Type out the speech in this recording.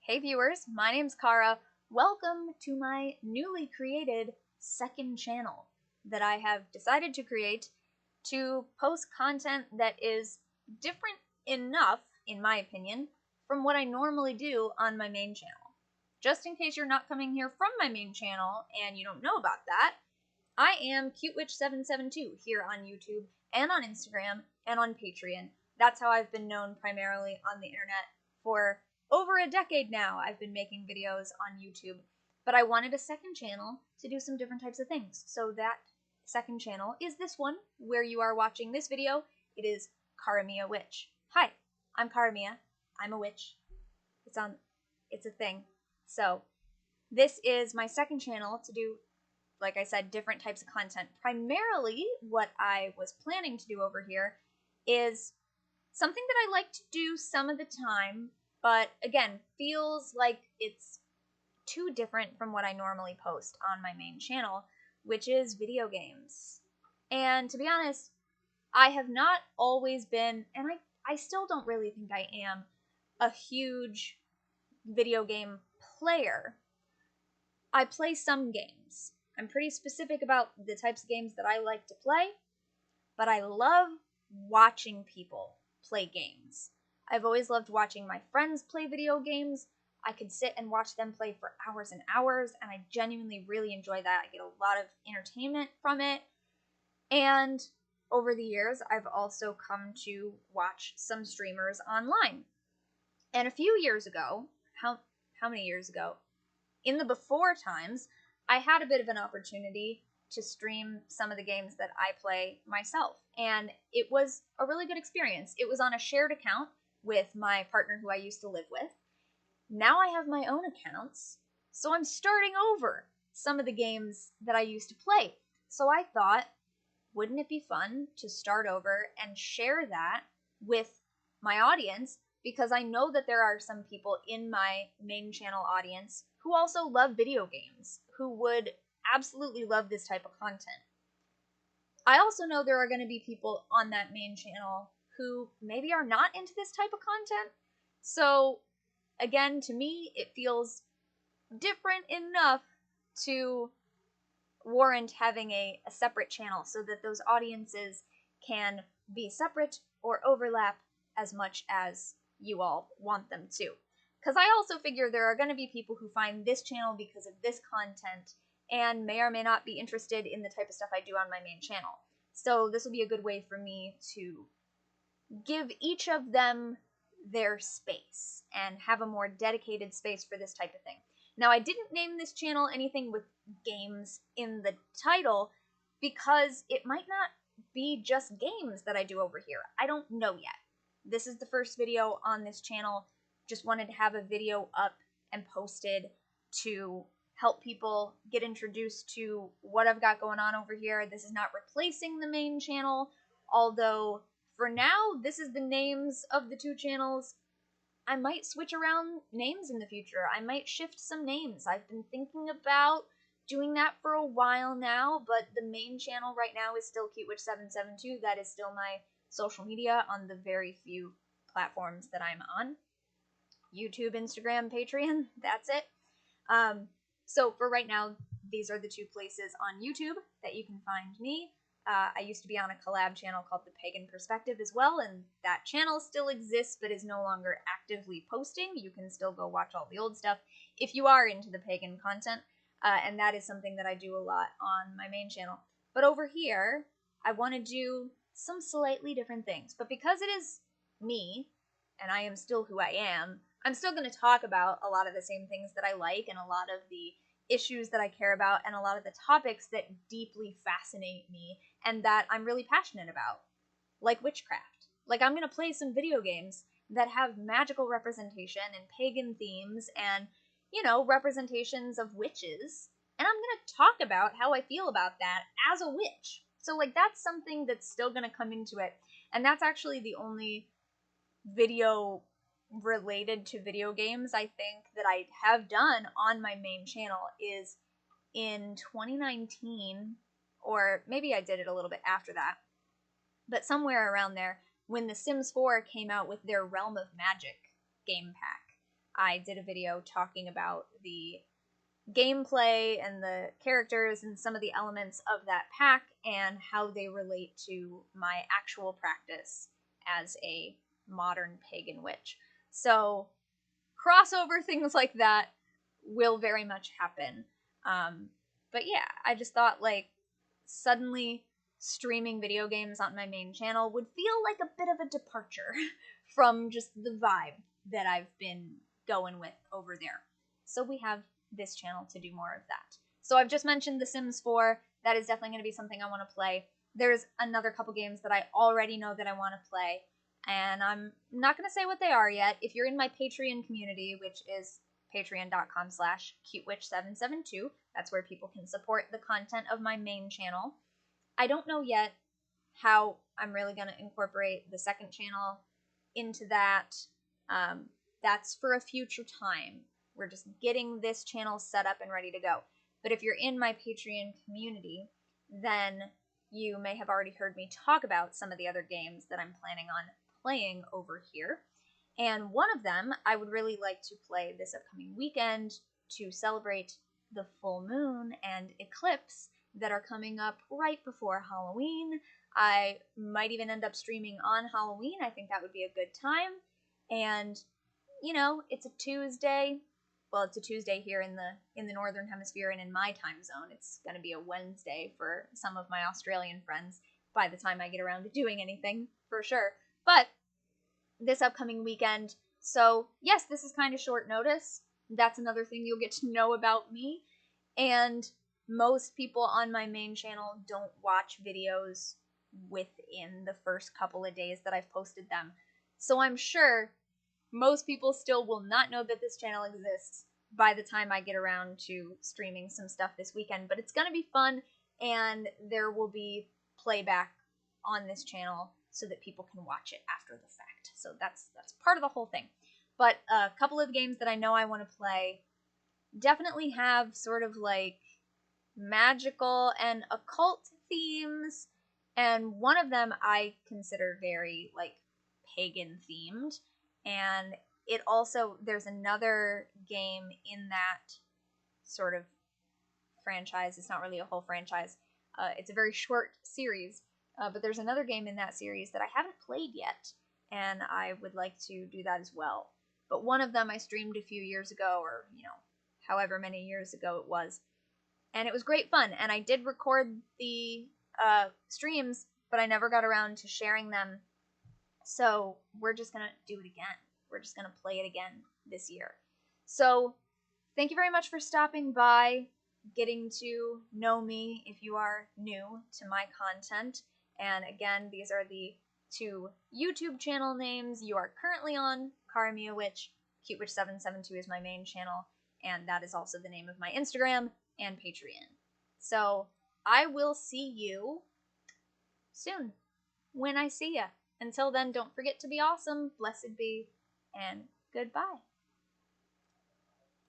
Hey viewers, my name's Cara. Welcome to my newly created second channel that I have decided to create to post content that is different enough, in my opinion, from what I normally do on my main channel. Just in case you're not coming here from my main channel and you don't know about that, I am CuteWitch772 here on YouTube and on Instagram and on Patreon. That's how I've been known primarily on the internet for over a decade now. I've been making videos on YouTube, but I wanted a second channel to do some different types of things. So that second channel is this one where you are watching this video. It is Cara Mia Witch. Hi, I'm Cara Mia. I'm a witch. It's a thing. So this is my second channel to do, like I said, different types of content. Primarily, what I was planning to do over here is something that I like to do some of the time, but again, feels like it's too different from what I normally post on my main channel, which is video games. And to be honest, I have not always been, and I still don't really think I am, a huge video game player. I play some games. I'm pretty specific about the types of games that I like to play, but I love watching people play games. I've always loved watching my friends play video games. I could sit and watch them play for hours and hours, and I genuinely really enjoy that. I get a lot of entertainment from it. And over the years, I've also come to watch some streamers online. And a few years ago, how many years ago? In the before times, I had a bit of an opportunity to stream some of the games that I play myself, and it was a really good experience. It was on a shared account with my partner who I used to live with. Now I have my own accounts, so I'm starting over some of the games that I used to play. So I thought, wouldn't it be fun to start over and share that with my audience, because I know that there are some people in my main channel audience who also love video games, who would absolutely love this type of content. I also know there are going to be people on that main channel who maybe are not into this type of content. So again, to me, it feels different enough to warrant having a separate channel so that those audiences can be separate or overlap as much as you all want them to. Because I also figure there are going to be people who find this channel because of this content and may or may not be interested in the type of stuff I do on my main channel. So this will be a good way for me to give each of them their space and have a more dedicated space for this type of thing. Now, I didn't name this channel anything with games in the title because it might not be just games that I do over here. I don't know yet. This is the first video on this channel. Just wanted to have a video up and posted to help people get introduced to what I've got going on over here. This is not replacing the main channel, although for now, this is the names of the two channels. I might switch around names in the future. I might shift some names. I've been thinking about doing that for a while now, but the main channel right now is still CuteWitch772. That is still my social media on the very few platforms that I'm on. YouTube, Instagram, Patreon, that's it. So for right now, these are the two places on YouTube that you can find me. I used to be on a collab channel called The Pagan Perspective as well, and that channel still exists but is no longer actively posting. You can still go watch all the old stuff if you are into the pagan content, and that is something that I do a lot on my main channel. But over here, I want to do some slightly different things. But because it is me, and I am still who I am, I'm still going to talk about a lot of the same things that I like and a lot of the issues that I care about and a lot of the topics that deeply fascinate me and that I'm really passionate about, like witchcraft. Like, I'm going to play some video games that have magical representation and pagan themes and, you know, representations of witches, and I'm going to talk about how I feel about that as a witch. So, like, that's something that's still going to come into it, and that's actually the only video related to video games I think that I have done on my main channel is in 2019, or maybe I did it a little bit after that, but somewhere around there, when The Sims 4 came out with their Realm of Magic game pack. I did a video talking about the gameplay and the characters and some of the elements of that pack and how they relate to my actual practice as a modern pagan witch. So crossover things like that will very much happen. But yeah, I just thought like suddenly streaming video games on my main channel would feel like a bit of a departure from just the vibe that I've been going with over there. So we have this channel to do more of that. So I've just mentioned The Sims 4. That is definitely going to be something I want to play. There's another couple games that I already know that I want to play, and I'm not going to say what they are yet. If you're in my Patreon community, which is patreon.com/cutewitch772, that's where people can support the content of my main channel. I don't know yet how I'm really going to incorporate the second channel into that. That's for a future time. We're just getting this channel set up and ready to go. But if you're in my Patreon community, then you may have already heard me talk about some of the other games that I'm planning on playing over here. And one of them I would really like to play this upcoming weekend to celebrate the full moon and eclipse that are coming up right before Halloween. I might even end up streaming on Halloween. I think that would be a good time. And, you know, it's a Tuesday. Well, it's a Tuesday here in the Northern Hemisphere and in my time zone. It's going to be a Wednesday for some of my Australian friends by the time I get around to doing anything, for sure. But this upcoming weekend, so yes, this is kind of short notice. That's another thing you'll get to know about me. And most people on my main channel don't watch videos within the first couple of days that I've posted them. So I'm sure most people still will not know that this channel exists by the time I get around to streaming some stuff this weekend, but it's going to be fun, and there will be playback on this channel so that people can watch it after the fact. So that's part of the whole thing. But a couple of games that I know I want to play definitely have sort of like magical and occult themes, and one of them I consider very like pagan themed. And it also, there's another game in that sort of franchise. It's not really a whole franchise. It's a very short series, but there's another game in that series that I haven't played yet, and I would like to do that as well. But one of them I streamed a few years ago, or, you know, however many years ago it was, and it was great fun. And I did record the streams, but I never got around to sharing them. So we're just going to do it again. We're just going to play it again this year. So thank you very much for stopping by, getting to know me if you are new to my content. And again, these are the two YouTube channel names you are currently on. Cara Witch, CuteWitch772 is my main channel, and that is also the name of my Instagram and Patreon. So I will see you soon when I see ya. Until then, don't forget to be awesome, blessed be, and goodbye.